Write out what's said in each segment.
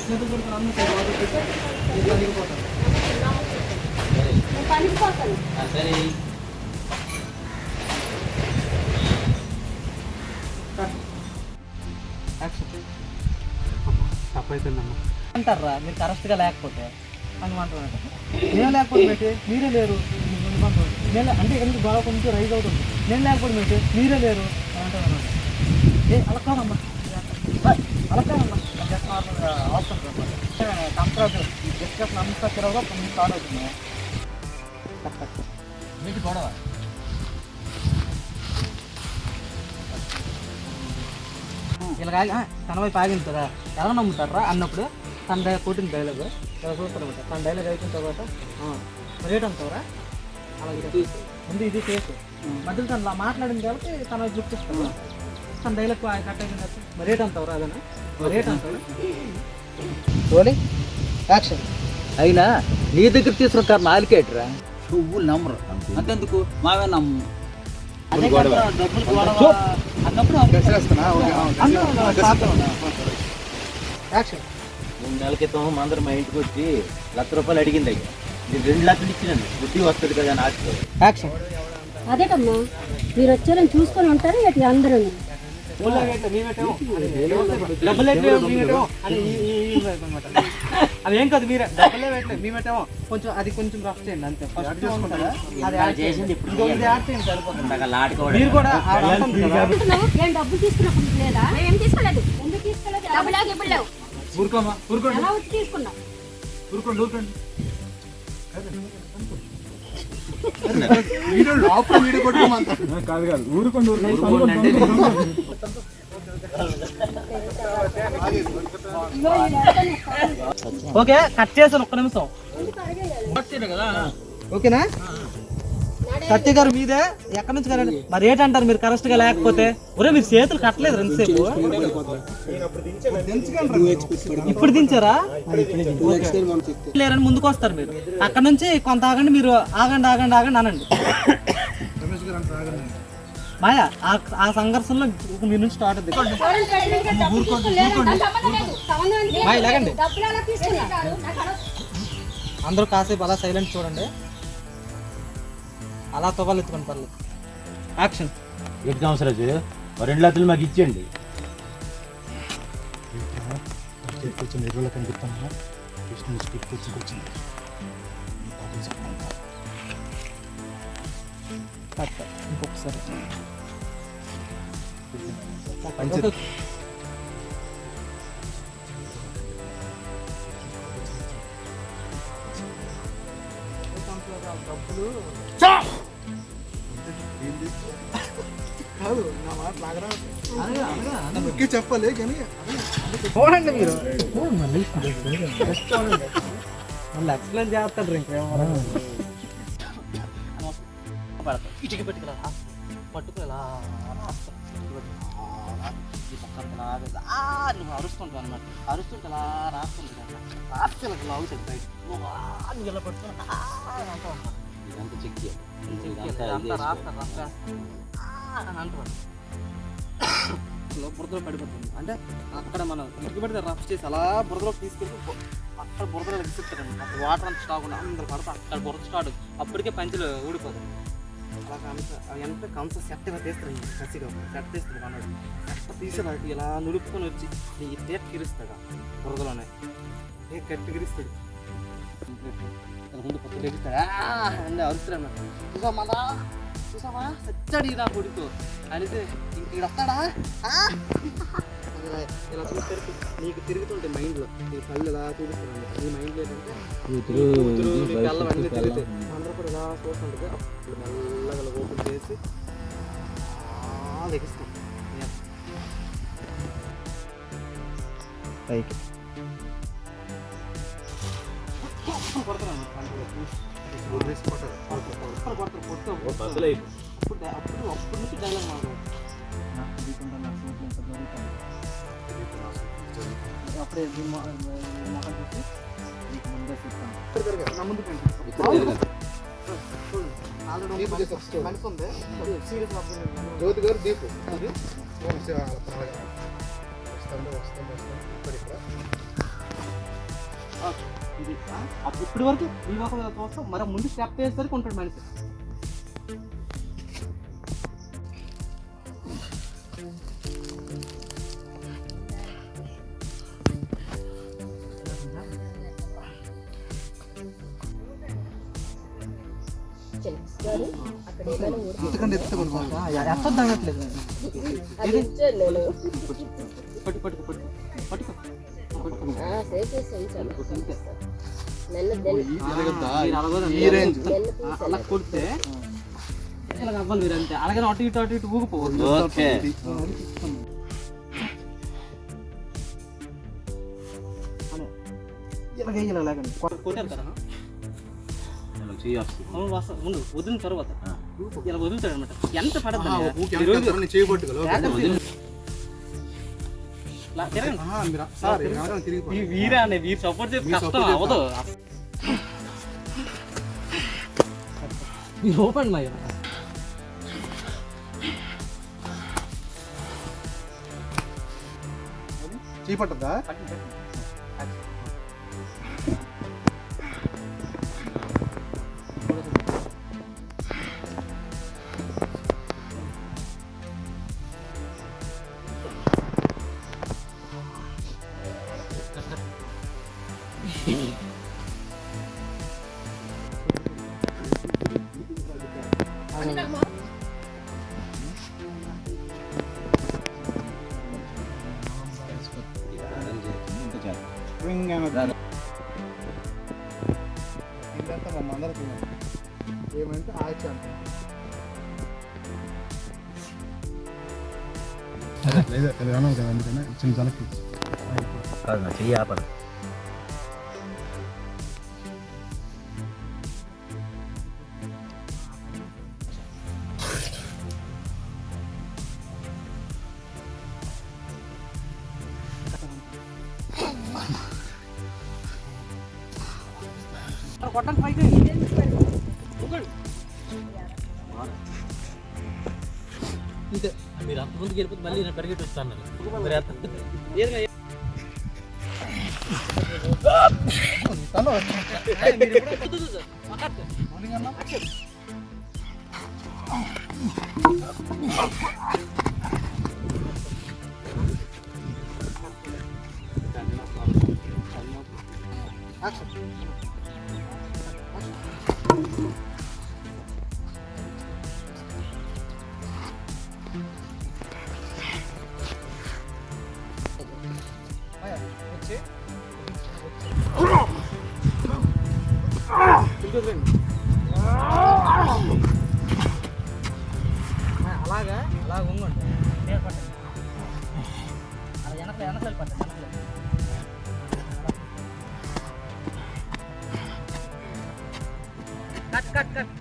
చేతులు కొడుకుని అమ్మ పలిగిపోతాను. సరే తప్పైపోయిందమ్మా అంటారా మీరు కరెక్ట్గా లేకపోతే అనుకుంటున్నాను. నేను లేకపోతే పెట్టి మీరే లేరు నేను అంటే ఎందుకు గొడవ కొంచెం రైజ్ అవుతుంది. నేను లేకపోతే పెట్టి మీరే లేరు అని అంటున్నాను. అలా కాదమ్మా అలా కాదమ్మా జస్ట్ నార్మల్గా అవసరం కంప్యూటర్ జస్ట్ నమ్మకం తిరగగా కొంచెం స్టార్ట్ అవుతుంది. మీకు గొడవ ఇలా తన వైపు ఆగింది కదా ఎలా నమ్ముతారా అన్నప్పుడు తన కొట్టిన డైలాగ్ ఇలా చూస్తారనమాట. తన డైలాగ్ అయిపోయిన తర్వాత రేట్ అంటారా అలాగే ముందు ఇది కేసు మధ్యలో తను మాట్లాడింది కాబట్టి తన వైపు చూపిస్తాను. తన డైలాగ్ కట్ అయిపోయిన తర్వాత రేట్ అంటారా అదనా రేట్ అంటారా రోలింగ్ యాక్షన్. అయినా నీ దగ్గర తీసుకున్న నాలుకేట్రా నువ్వు నమ్మరు అంతెందుకు మావే నమ్ము డబ్బులు అన్నప్పుడు 3 నెలల క్రితం అందరూ మా ఇంటికి వచ్చి ₹1,00,000 అడిగింది. అయ్యా నేను 2 లక్షలు ఇచ్చినాను. బుద్ధి వస్తుంది కదా నాకు. యాక్షన్. అదేటమ్మా మీరు వచ్చారని చూసుకొని ఉంటారు ఇక అందరూ అదేం కాదు మీరే డబ్బులే పెట్టలేదు మేమేమో కొంచెం అది కొంచెం రఫ్ చేయండి అంతే. ఫస్ట్ చూసుకుంటారా అది యాడ్ చేయండి సరిపోతుంది. మీరు కూడా ఏం డబ్బులు తీసుకున్నప్పుడు లేదా ఏం తీసుకోలేదు ఎందుకు తీసుకోలేదు డబ్బులాగా ఇప్పుడు లేవు ఊరుకోమా ఊరుకోండి ఎలా వచ్చి తీసుకున్నాం ఊరుకోండి ఊరుకోండి కాదు కాదు ఊరుకోండి ఓకే కట్ చేశాను ఒక్క నిమిషం ఓకేనా. సత్య గారు మీదే ఎక్కడి నుంచి కదండి మరి ఏంటంటారు మీరు కరెక్ట్ గా లేకపోతే ఒరే మీరు చేతులు కట్టలేదు రెండుసేపు ఇప్పుడు దించారా లేరని ముందుకు వస్తారు మీరు అక్కడ నుంచి కొంత ఆగండి మీరు ఆగండి ఆగండి ఆగండి అనండి. మాయా ఆ సంఘర్షణలో మీ నుంచి స్టార్ట్ అవుతుంది. మాయ లేకండి అందరూ కాసేపు అలా సైలెంట్ చూడండి. అలా తొవ్వాలి ఎత్తుకొని పర్లేదు. యాక్షన్. ఎగ్జామ్స్ రోజు 2 లక్షలు మాకు ఇచ్చేయండి. కొంచెం ఎరువులో కనిపిస్తాను ఇంకొకసారి చెప్పాలి కానీ చూడండి మీరు మళ్ళీ ఎక్స్ప్లెయిన్ చేస్తాడు ఇంకేమో ఇటుకి పెట్టుకురా పట్టుకు ఇలా నువ్వు అరుస్తుంటావు అనమాట. అరుస్తుంటే అలా రాస్తుంటాను రాస్తే ఇలా అవుతుంది బయట నువ్వు ఇలా పట్టుకుని అంటావు ఇదంతా చెక్ అంటారు బురదలో పడిపోతుంది. అంటే అక్కడ మనం ఇటుకి పెడితే రఫ్ చేసి అలా బురదలోకి తీసుకెళ్ళి అక్కడ బురదలో విసిస్తారండి. అక్కడ వాటర్ అంత స్టాక్ ఉండి అందరు పడతా అక్కడ బురద స్టార్ట్ అప్పటికే పంచులు ఊడిపోతుంది. అలా ఎంత కంస సెట్టగా తీస్తారండి కసిగా సెట్ తీస్తుంది అన్నాడు. సెట్ట తీసేలాంటి ఇలా నులుపుకొని వచ్చి నీ తేట గిరిస్తాడు బురదలోనే ఏ కట్టి గిరిస్తాడు ముందు కొత్త ఎగుతాడు అంటే అరుస్తాడు అన్నట్టు. చూసావా సచ్చాడు నా కొడుకు అయితే ఇంక వస్తాడా ఇలా చూస్తే నీకు తిరుగుతుంటాయి మైండ్లో నీ కళ్ళు ఇలా చూపిస్తున్నాను. నీ మైండ్లో ఏంటంటే కళ్ళ అన్నీ తిరుగుతాయి. అందరూ కూడా ఇలా చూస్తుంటుంది. అప్పుడు మెల్లగా ఓపెన్ చేసి లెగిస్తాం పైకి కొడతాను అప్పుడు నుంచి డైలాగ్ అప్పుడే మొహం చూసి నీకు ముందే చెప్తాను మనసు ఉంది సీరియస్ జ్యోతి గారు దీపు ఇది అప్పుడు ఇప్పటి వరకు ఈ మొక్క చూస్తాం, మరి ముందు స్టెప్ వేసేసరికి ఉంటాడు మనిషి. ఇంతకంటే ఎత్తుకోండి. ఎత్తొద్దు అనట్లేదు. అది ఇచ్చాను నేను. పట్టు పట్టుకు పట్టుకు పట్టుకు పట్టుకు. అంతే. ఈ రేంజ్ అలా కొడితే ఇలా అవ్వాలి మీరు అంతే. అలాగే అటు ఇటు ఊగిపోవద్దు. ఓకే ఇలా లేకండి కొట్టేస్తారా? అవును వస్తా ముందు వదిలిన తర్వాత ఇలా వదులుతాడు అనమాట. ఎంత పడద్దు వీరా అనే వీరు సపోర్ట్ చేసి కష్టం అవ్వదు. మీరు ఓపెన్ మా చేపట్టదా? ఏంటంటే మా అందరికి ఏమంటే ఆచా లేదా అన్నావు కదా, అందుకనే చిన్న తనకి చెయ్యి ఆపరు. కొట్టండి ట్రై చేయండి. ఇంతే. మీరు అంత ముందుకు వెళ్ళిపోతే మళ్ళీ నేను పరిగెట్టి వస్తాను. అలాగా అలాగ ఉంగండి. అలా వెనకాల పట్టండి. Cut cut cut.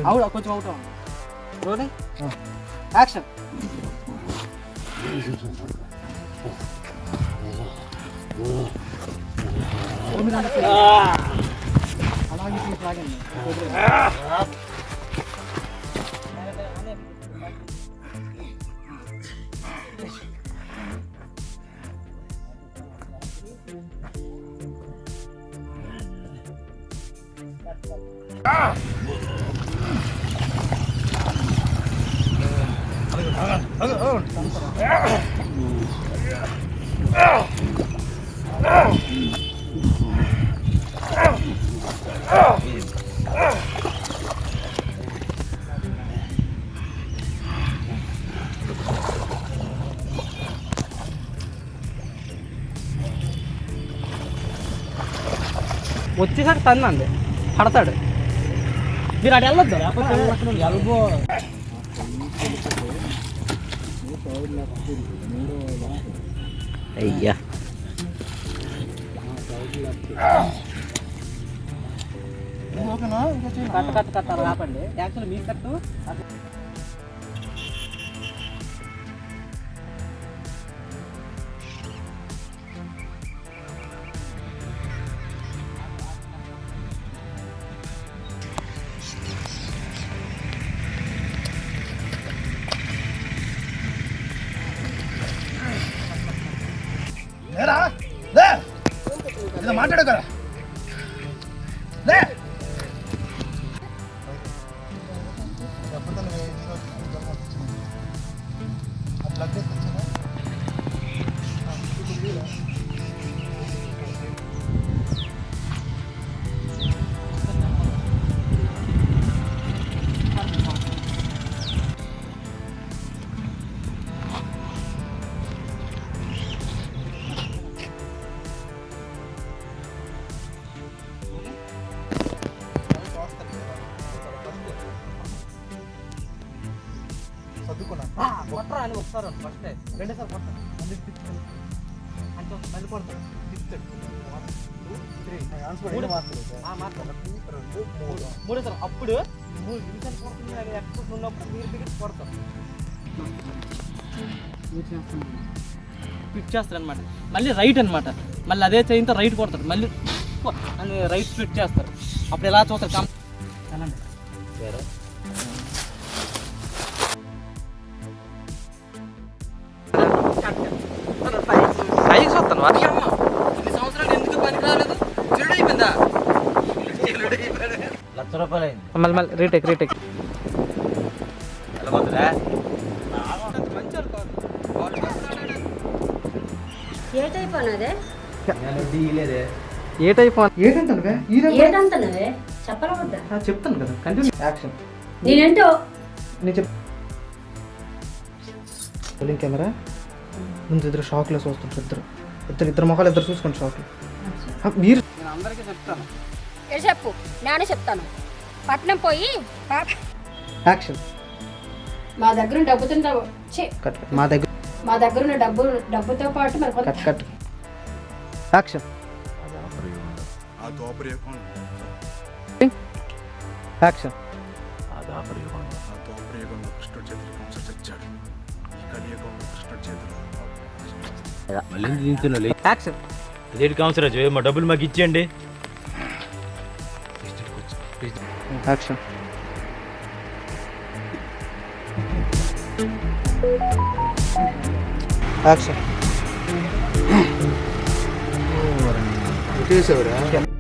అవును కొంచెం అవుట్ అవ్వండి. Rolling action. అలాగే లాగండి. వచ్చేసరికి తన్నండి పడతాడు. మీరు అటు వెళ్ళొద్దు. ఎల్బో అయ్యా కట్ట కట్ట కట్ట రాపండి. యాక్చువల్లీ మీ కట్టు కదా మాట్లాడు కదా లే కొట్టరా అని వస్తారు ఫస్ట్ రెండేసారి కొడతాను మళ్ళీ తిప్పుతాను అంటే మళ్ళీ కొడతాను తిప్పుతాడు 1 2 3 మాట్లాడు మూడేసారి అప్పుడు 3 నిమిషాలు కొడుతుంది ఎక్స్ప్రెస్ ఉన్నప్పుడు మీరు టికెట్ కొడతారు స్ప్లిట్ చేస్తారు అనమాట మళ్ళీ రైట్ అనమాట మళ్ళీ అదే చైన్తో రైట్ కొడతారు మళ్ళీ అని రైట్ స్ప్లిట్ చేస్తారు అప్పుడు ఎలా చూస్తారు అలాంటి పైకి చూస్తాను అది అమ్మ ఇన్ని సంవత్సరాలు ఎందుకు పనికి రాలేదు చెడు అయిపోయిందా ₹1,00,000 అయింది. మళ్ళీ రీటేక్ ఎలా పోతుందా? మంచి కాదు ఏ టైప్ అన్నదే నేను వడ్డీ ఇయ్యలేదే. ఏ టైప్ ఏంటంటే ఏదంతనవే చెప్పలవద్దా చెప్తాను కదా కంటిన్యూ యాక్షన్ నేనేంటో నేను చెప్ పోలింగ్ కెమెరా ముందు ఇద్దరు షాక్లో చూస్తుంటారు ఇద్దరు మొహాలు ఇద్దరు చూసుకోండి షాక్లో మీరు నేను అందరికీ చెప్తాను చెప్పు నానే చెప్తాను పట్నం పోయి యాక్షన్ మా దగ్గర డబ్బుతో కట్ మా దగ్గర మా దగ్గర ఉన్న డబ్బుతో పాటు మరి కొంత కట్ యాక్షన్ యాక్షన్ మళ్ళీ ఎందుకు దించుతున్నావు? లే. యాక్షన్ అదేంటి కామసరాజు మా డబ్బులు మాకు ఇచ్చేయండి. Action action చేసేవరా